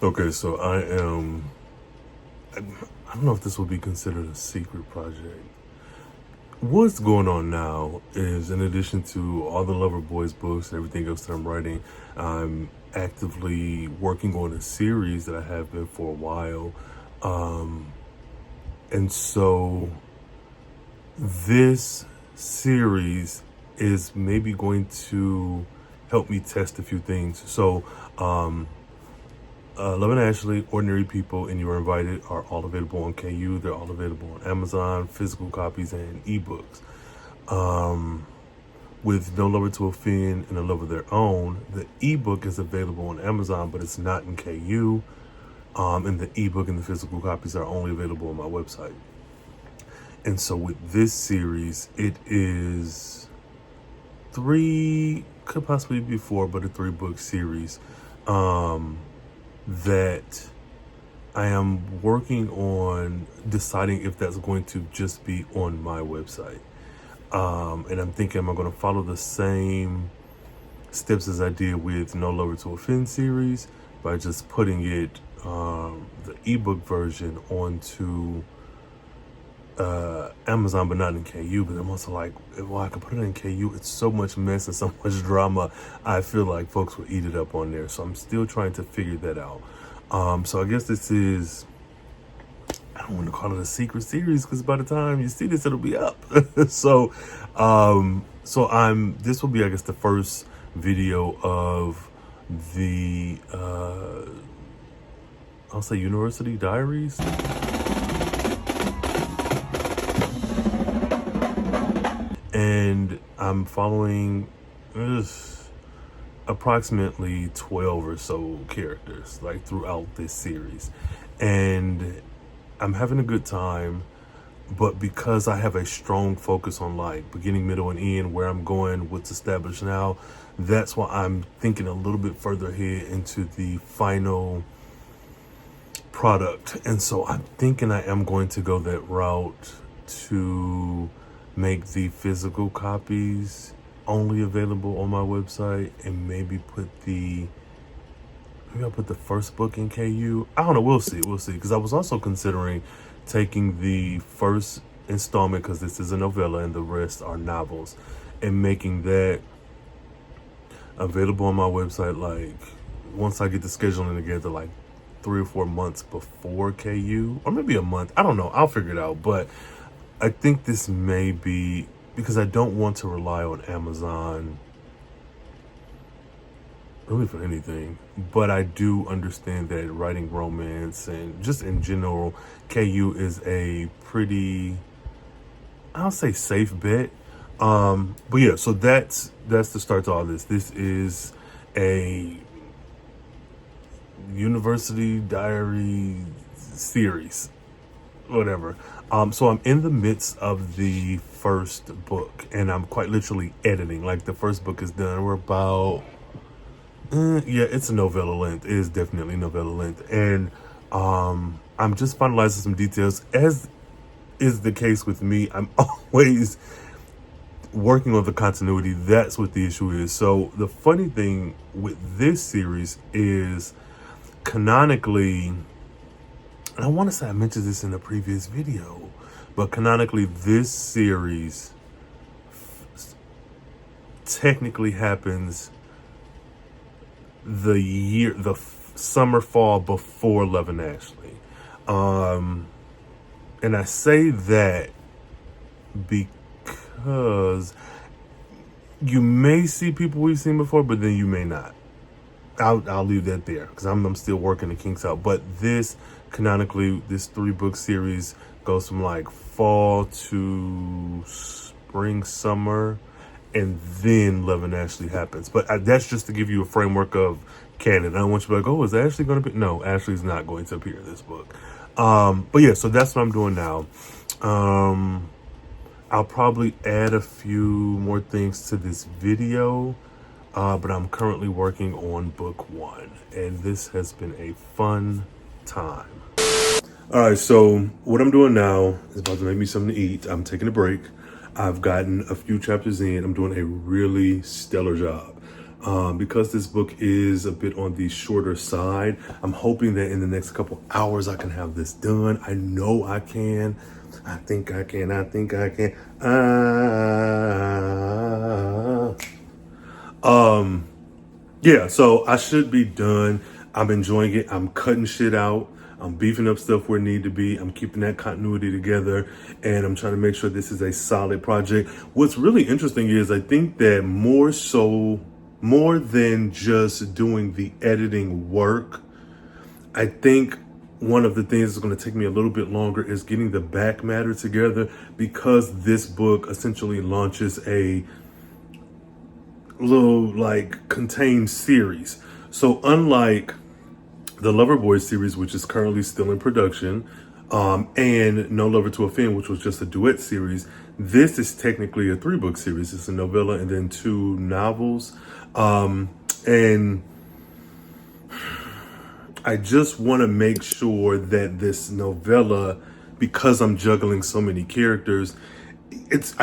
Okay, so I don't know if this would be considered a secret project. What's going on now is, in addition to all the Lover Boys books and everything else that I'm writing, I'm actively working on a series that I have been for a while. And so this series is maybe going to help me test a few things. So, Love and Ashley, Ordinary People, and You Are Invited are all available on KU. They're all available on Amazon, physical copies and ebooks. With No Lover to Offend and A Love of Their Own, the ebook is available on Amazon, but it's not in KU. And the ebook and the physical copies are only available on my website. And so with this series, it is could possibly be four, but a 3-book series that I am working on deciding if that's going to just be on my website. And I'm thinking, am I going to follow the same steps as I did with No Lover to Offend series by just putting it, the ebook version, onto Amazon, but not in KU. But I'm also like, well, I can put it in KU. It's so much mess and so much drama. I feel like folks will eat it up on there. So I'm still trying to figure that out. So I guess this is, I don't want to call it a secret series, because by the time you see this, it'll be up. So this will be, I guess, the first video of the, I'll say University Diaries. And I'm following approximately 12 or so characters, like, throughout this series. And I'm having a good time, but because I have a strong focus on, like, beginning, middle, and end, where I'm going, what's established now, that's why I'm thinking a little bit further ahead into the final product. And so I'm thinking I am going to go that route to make the physical copies only available on my website, and maybe I'll put the first book in KU. I don't know, we'll see, because I was also considering taking the first installment, because this is a novella and the rest are novels, and making that available on my website, like, once I get the scheduling together, like 3 or 4 months before KU, or maybe a month. I don't know, I'll figure it out. But I think this may be, because I don't want to rely on Amazon really for anything, but I do understand that writing romance and just in general, KU is a pretty, I'll say, safe bet. But yeah, so that's the start to all this. This is a University Diary series, whatever. So I'm in the midst of the first book, and I'm quite literally editing. Like, the first book is done. We're about, yeah, it's a novella length. It is definitely novella length. And I'm just finalizing some details. As is the case with me, I'm always working on the continuity. That's what the issue is. So the funny thing with this series is, canonically, and I want to say I mentioned this in a previous video, but canonically, this series technically happens the summer, fall before Love and Ashley. And I say that because you may see people we've seen before, but then you may not. I'll leave that there, because I'm still working the kinks out. But this, canonically, this 3-book series goes from like fall to spring, summer, and then Love and Ashley happens. But that's just to give you a framework of canon. I don't want you to be like, oh, is Ashley going to be? No, Ashley's not going to appear in this book. But yeah, so that's what I'm doing now. I'll probably add a few more things to this video. But I'm currently working on book 1, and this has been a fun time. All right, so what I'm doing now is about to make me something to eat. I'm taking a break. I've gotten a few chapters in. I'm doing a really stellar job. Because this book is a bit on the shorter side, I'm hoping that in the next couple hours I can have this done. I know I can. I think I can. I think I can. Yeah, so I should be done. I'm enjoying it. I'm cutting shit out. I'm beefing up stuff where it need to be. I'm keeping that continuity together, and I'm trying to make sure this is a solid project. What's really interesting is I think that more than just doing the editing work, I think one of the things that's going to take me a little bit longer is getting the back matter together, because this book essentially launches a little like contained series. So unlike the Loverboy series, which is currently still in production, and No Lover to Offend, which was just a duet series, this is technically a 3-book series. It's a novella and then 2 novels. And I just want to make sure that this novella, because I'm juggling so many characters, it's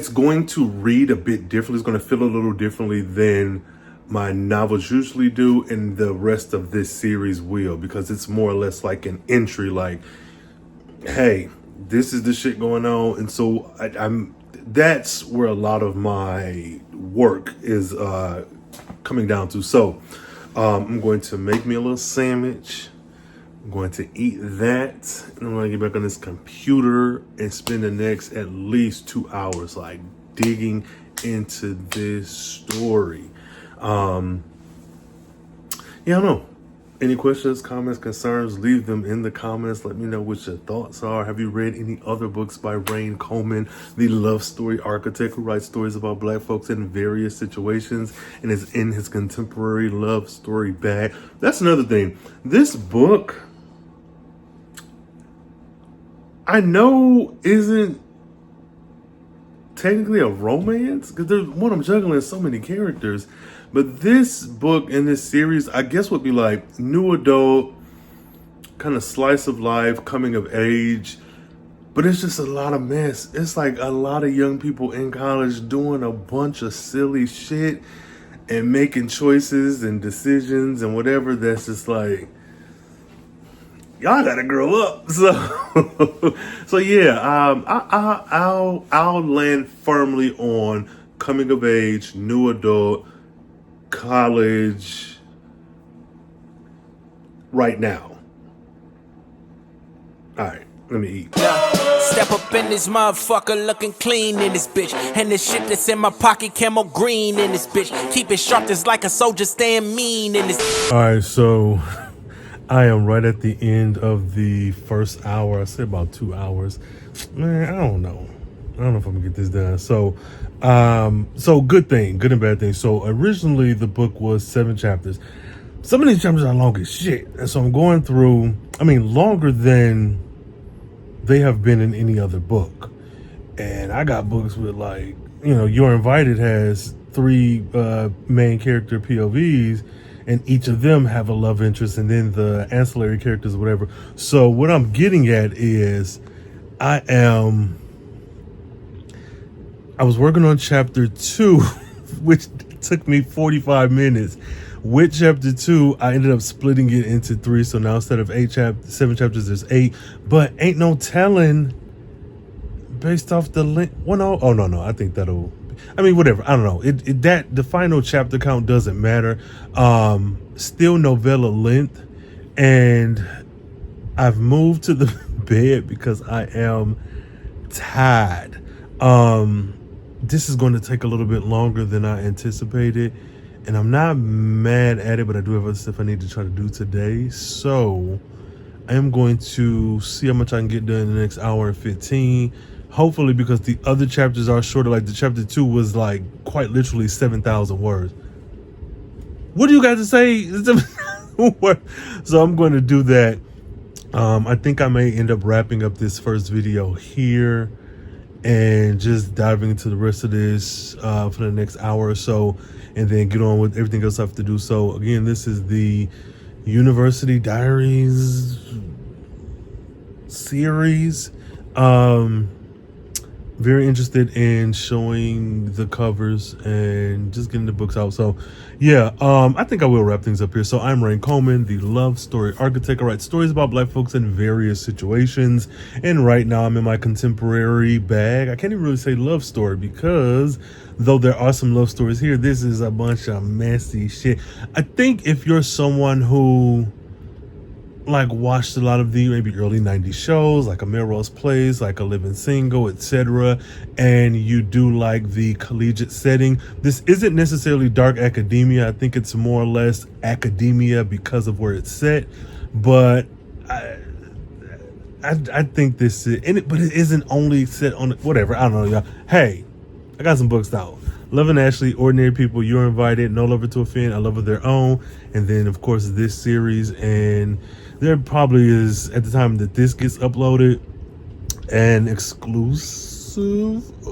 going to read a bit differently. It's going to feel a little differently than my novels usually do, and the rest of this series will, because it's more or less like an entry, like, hey, this is the shit going on. And so that's where a lot of my work is coming down to. So I'm going to make me a little sandwich. I'm going to eat that, and I'm going to get back on this computer and spend the next at least 2 hours like digging into this story. Yeah, I don't know. Any questions, comments, concerns, leave them in the comments. Let me know what your thoughts are. Have you read any other books by Westyn Coleman, the love story architect who writes stories about Black folks in various situations and is in his contemporary love story bag? That's another thing. This book, I know, isn't technically a romance, because there's one, I'm juggling so many characters. But this book in this series, I guess, would be like new adult, kind of slice of life, coming of age. But it's just a lot of mess. It's like a lot of young people in college doing a bunch of silly shit and making choices and decisions and whatever. That's just like, y'all gotta grow up. So yeah, I'll land firmly on coming of age, new adult, college right now. All right, let me eat. Step up in this motherfucker looking clean in this bitch. And this shit that's in my pocket, camo green in this bitch. Keep it sharp just like a soldier, staying mean in this. All right, so I am right at the end of the first hour. I say about 2 hours. Man, I don't know if I'm gonna get this done. So good thing, good and bad thing. So originally the book was 7 chapters. Some of these chapters are long as shit. And so I'm going through, longer than they have been in any other book. And I got books with like, You're Invited has 3 main character POVs, and each of them have a love interest, and then the ancillary characters or whatever. So what I'm getting at is I was working on chapter 2, which took me 45 minutes. With chapter 2, I ended up splitting it into 3. So now instead of 7 chapters, there's 8. But ain't no telling based off the length. Well, no. Oh, no. I think that'll, whatever. I don't know. That the final chapter count doesn't matter. Still novella length. And I've moved to the bed because I am tired. This is going to take a little bit longer than I anticipated, and I'm not mad at it, but I do have other stuff I need to try to do today. So I am going to see how much I can get done in the next hour and 15. Hopefully, because the other chapters are shorter. Like the chapter 2 was like quite literally 7,000 words. What do you got to say? So I'm going to do that. I think I may end up wrapping up this first video here and just diving into the rest of this for the next hour or so, and then get on with everything else I have to do. So again, this is the University Diaries series. very interested in showing the covers and just getting the books out. So yeah, I think I will wrap things up here. So I'm Rain Coleman, the love story architect. I write stories about black folks in various situations, and right now I'm in my contemporary bag. I can't even really say love story, because though there are some love stories here, this is a bunch of messy shit. I think if you're someone who like watched a lot of the maybe early 90s shows like a Melrose Place, like a Living Single, etc., and you do like the collegiate setting, this isn't necessarily dark academia. I think it's more or less academia because of where it's set, but I think this is in it, but it isn't only set on whatever. I don't know, y'all. Hey, I got some books out. Love and Ashley, Ordinary People, You're Invited, No Lover to Offend, A Love of Their Own, and then of course this series. And there probably is, at the time that this gets uploaded, an exclusive, a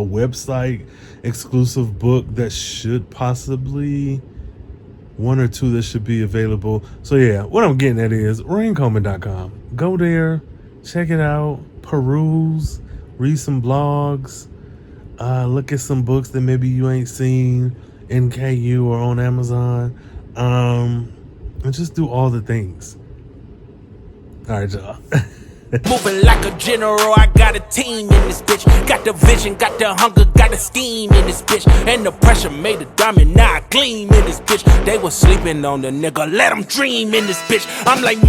website exclusive book that should possibly, one or two that should be available. So yeah, what I'm getting at is raincoleman.com. Go there, check it out, peruse, read some blogs, look at some books that maybe you ain't seen in KU or on Amazon, and just do all the things. All right, y'all. Moving like a general, I got a team in this bitch. Got the vision, got the hunger, got the scheme in this bitch. And the pressure made a diamond, now I gleam in this bitch. They was sleeping on the nigga, let them dream in this bitch. I'm like